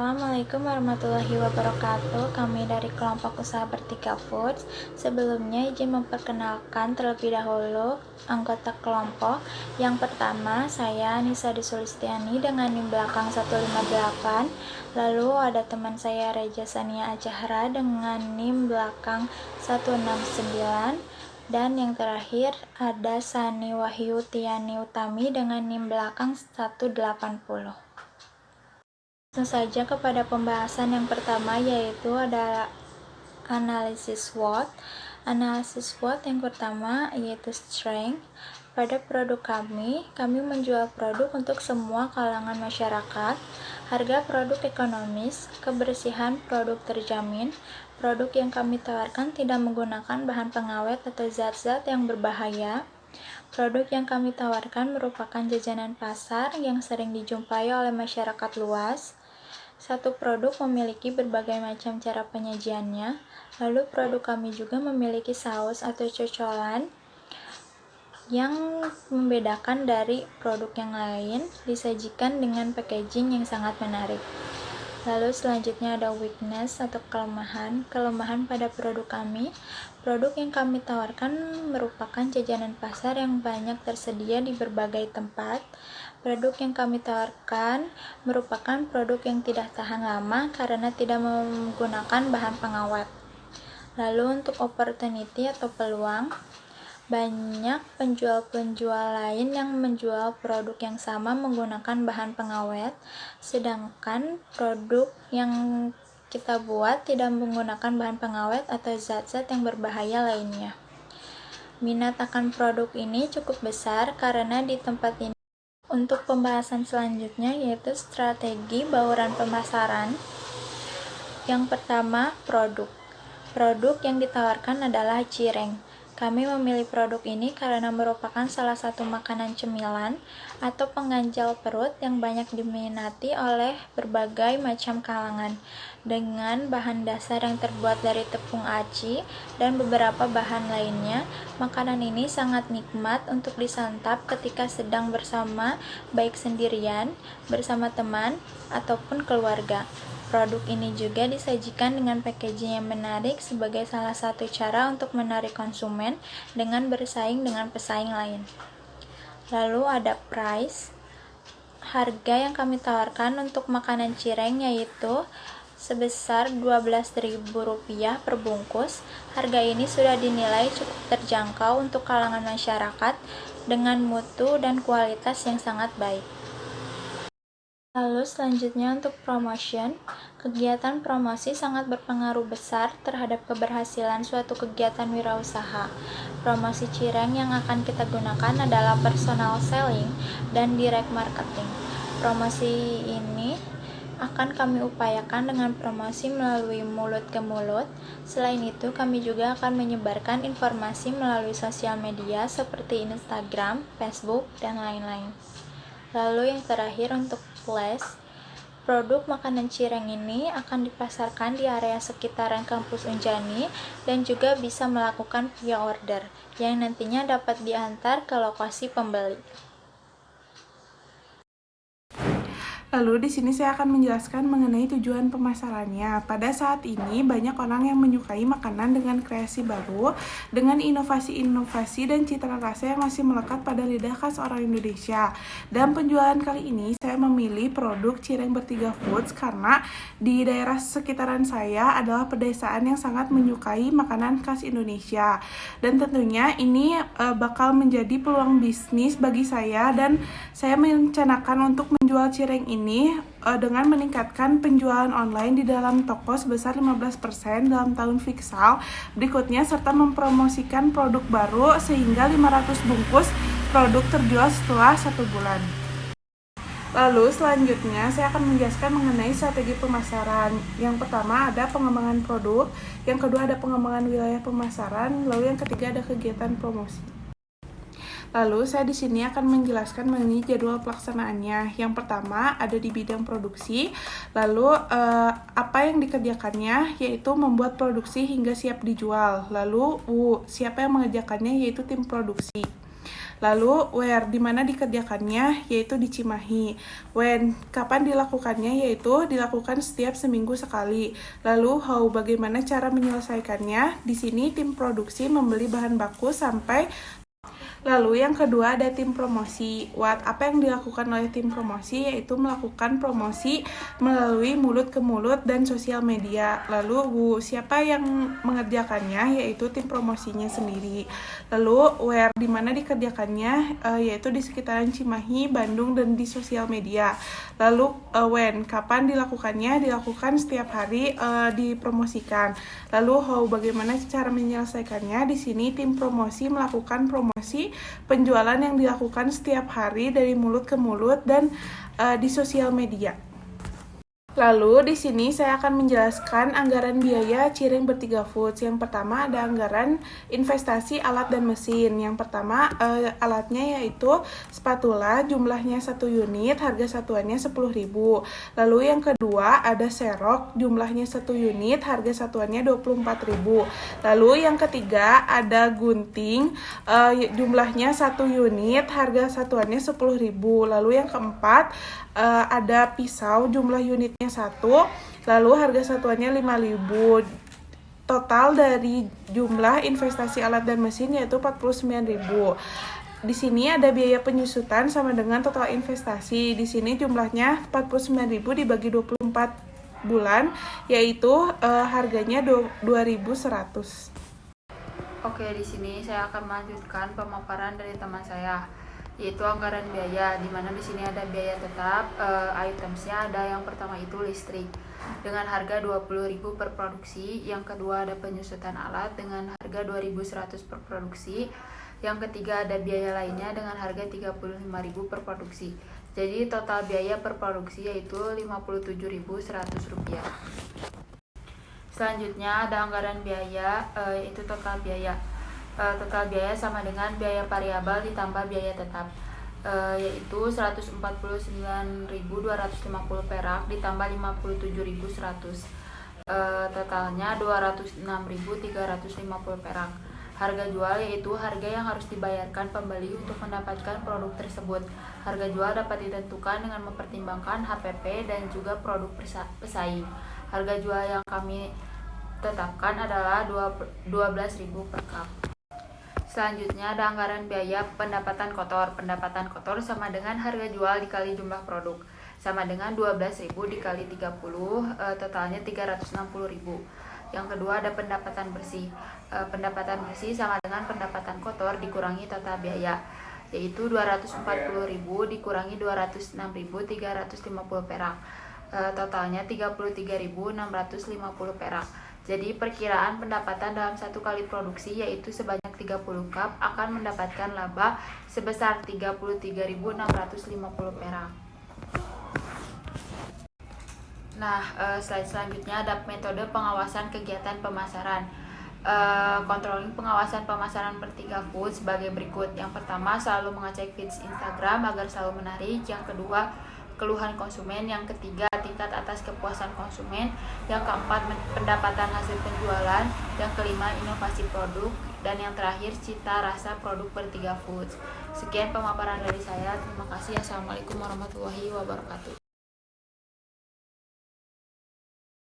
Assalamualaikum warahmatullahi wabarakatuh. Kami dari kelompok usaha Bertika Foods. Sebelumnya izin memperkenalkan terlebih dahulu anggota kelompok. Yang pertama, saya Nisa Disulistiani dengan NIM belakang 158. Lalu ada teman saya Reja Sania Acahra dengan NIM belakang 169. Dan yang terakhir ada Sani Wahyu Tiani Utami dengan NIM belakang 180. Langsung saja kepada pembahasan yang pertama, yaitu adalah analisis SWOT. Analisis SWOT yang pertama yaitu strength. Pada produk kami menjual produk untuk semua kalangan masyarakat. Harga produk ekonomis, kebersihan produk terjamin. Produk yang kami tawarkan tidak menggunakan bahan pengawet atau zat-zat yang berbahaya. Produk yang kami tawarkan merupakan jajanan pasar yang sering dijumpai oleh masyarakat luas. Satu produk memiliki berbagai macam cara penyajiannya. Lalu produk kami juga memiliki saus atau cocolan yang membedakan dari produk yang lain, disajikan dengan packaging yang sangat menarik. Lalu selanjutnya ada weakness atau kelemahan. Kelemahan pada produk kami. Produk yang kami tawarkan merupakan jajanan pasar yang banyak tersedia di berbagai tempat. Produk yang kami tawarkan merupakan produk yang tidak tahan lama karena tidak menggunakan bahan pengawet. Lalu untuk opportunity atau peluang, banyak penjual-penjual lain yang menjual produk yang sama menggunakan bahan pengawet, sedangkan produk yang kita buat tidak menggunakan bahan pengawet atau zat-zat yang berbahaya lainnya. Minat akan produk ini cukup besar karena di tempat ini. Untuk pembahasan selanjutnya yaitu strategi bauran pemasaran. Yang pertama, produk. Produk yang ditawarkan adalah cireng. Kami memilih produk ini karena merupakan salah satu makanan cemilan atau pengganjal perut yang banyak diminati oleh berbagai macam kalangan. Dengan bahan dasar yang terbuat dari tepung aci dan beberapa bahan lainnya, makanan ini sangat nikmat untuk disantap ketika sedang bersama, baik sendirian, bersama teman, ataupun keluarga. Produk ini juga disajikan dengan packaging yang menarik sebagai salah satu cara untuk menarik konsumen dengan bersaing dengan pesaing lain. Lalu ada price. Harga yang kami tawarkan untuk makanan cireng yaitu sebesar Rp12.000 per bungkus. Harga ini sudah dinilai cukup terjangkau untuk kalangan masyarakat dengan mutu dan kualitas yang sangat baik. Lalu selanjutnya untuk promotion. Kegiatan promosi sangat berpengaruh besar terhadap keberhasilan suatu kegiatan wirausaha. Promosi cireng yang akan kita gunakan adalah personal selling dan direct marketing. Promosi ini akan kami upayakan dengan promosi melalui mulut ke mulut. Selain itu, kami juga akan menyebarkan informasi melalui sosial media seperti Instagram, Facebook, dan lain-lain. Lalu yang terakhir untuk flash, produk makanan cireng ini akan dipasarkan di area sekitaran kampus Unjani dan juga bisa melakukan via order yang nantinya dapat diantar ke lokasi pembeli. Lalu di sini saya akan menjelaskan mengenai tujuan pemasarannya. Pada saat ini banyak orang yang menyukai makanan dengan kreasi baru, dengan inovasi-inovasi dan cita rasa yang masih melekat pada lidah khas orang Indonesia. Dan penjualan kali ini saya memilih produk Cireng Bertiga Foods karena di daerah sekitaran saya adalah pedesaan yang sangat menyukai makanan khas Indonesia. Dan tentunya ini bakal menjadi peluang bisnis bagi saya dan saya merencanakan untuk menjual cireng ini dengan meningkatkan penjualan online di dalam toko sebesar 15% dalam tahun fiskal berikutnya serta mempromosikan produk baru sehingga 500 bungkus produk terjual setelah 1 bulan. Lalu selanjutnya saya akan menjelaskan mengenai strategi pemasaran. Yang pertama ada pengembangan produk, yang kedua ada pengembangan wilayah pemasaran, lalu yang ketiga ada kegiatan promosi. Lalu saya di sini akan menjelaskan mengenai jadwal pelaksanaannya. Yang pertama ada di bidang produksi. Lalu apa yang dikerjakannya yaitu membuat produksi hingga siap dijual. Lalu siapa yang mengerjakannya yaitu tim produksi. Lalu where, di mana dikerjakannya, yaitu di Cimahi. When, kapan dilakukannya, yaitu dilakukan setiap seminggu sekali. Lalu how, bagaimana cara menyelesaikannya. Di sini tim produksi membeli bahan baku sampai. Lalu yang kedua ada tim promosi. Apa yang dilakukan oleh tim promosi, yaitu melakukan promosi melalui mulut ke mulut dan sosial media. Lalu siapa yang mengerjakannya, yaitu tim promosinya sendiri. Lalu where, di mana dikerjakannya, yaitu di sekitaran Cimahi, Bandung, dan di sosial media. Lalu when, kapan dilakukannya, dilakukan setiap hari, dipromosikan. Lalu how, bagaimana cara menyelesaikannya. Di sini tim promosi melakukan promosi penjualan yang dilakukan setiap hari dari mulut ke mulut dan di sosial media. Lalu di sini saya akan menjelaskan anggaran biaya Cireng Bertiga Foods. Yang pertama ada anggaran investasi alat dan mesin. Yang pertama alatnya yaitu spatula, jumlahnya 1 unit, harga satuannya 10.000. Lalu yang kedua ada serok, jumlahnya 1 unit, harga satuannya 24.000. Lalu yang ketiga ada gunting, jumlahnya 1 unit, harga satuannya 10.000. Lalu yang keempat ada pisau, jumlah unitnya 1, lalu harga satuannya 5.000. Total dari jumlah investasi alat dan mesin yaitu 49.000. Di sini ada biaya penyusutan sama dengan total investasi. Di sini jumlahnya 49.000 dibagi 24 bulan, yaitu harganya 2.100. Oke, di sini saya akan melanjutkan pemaparan dari teman saya, yaitu anggaran biaya, di mana di sini ada biaya tetap. Itemsnya ada yang pertama itu listrik dengan harga 20.000 per produksi, yang kedua ada penyusutan alat dengan harga 2.100 per produksi, yang ketiga ada biaya lainnya dengan harga 35.000 per produksi. Jadi total biaya per produksi yaitu Rp57.100. Selanjutnya ada anggaran biaya, yaitu total biaya. Total biaya sama dengan biaya variabel ditambah biaya tetap, yaitu 149.250 perak ditambah 57.100. Totalnya 206.350 perak. Harga jual yaitu harga yang harus dibayarkan pembeli untuk mendapatkan produk tersebut. Harga jual dapat ditentukan dengan mempertimbangkan HPP dan juga produk pesaing. Harga jual yang kami tetapkan adalah 12.000 per cup. Selanjutnya ada anggaran biaya pendapatan kotor. Pendapatan kotor sama dengan harga jual dikali jumlah produk, sama dengan 12.000 dikali 30, totalnya 360.000. Yang kedua ada pendapatan bersih. Pendapatan bersih sama dengan pendapatan kotor dikurangi total biaya, yaitu 240.000 dikurangi 206.350 perak. Totalnya 33.650 perak. Jadi perkiraan pendapatan dalam satu kali produksi yaitu sebanyak 30 cup akan mendapatkan laba sebesar 33.650 perak. Nah, slide selanjutnya ada metode pengawasan kegiatan pemasaran. Controlling pengawasan pemasaran Bertiga Foods sebagai berikut. Yang pertama, selalu mengecek feeds Instagram agar selalu menarik. Yang kedua, keluhan konsumen. Yang ketiga, tingkat atas kepuasan konsumen. Yang keempat, pendapatan hasil penjualan. Yang kelima, inovasi produk. Dan yang terakhir, cita rasa produk Bertiga Foods. Sekian pemaparan dari saya. Terima kasih. Assalamualaikum warahmatullahi wabarakatuh.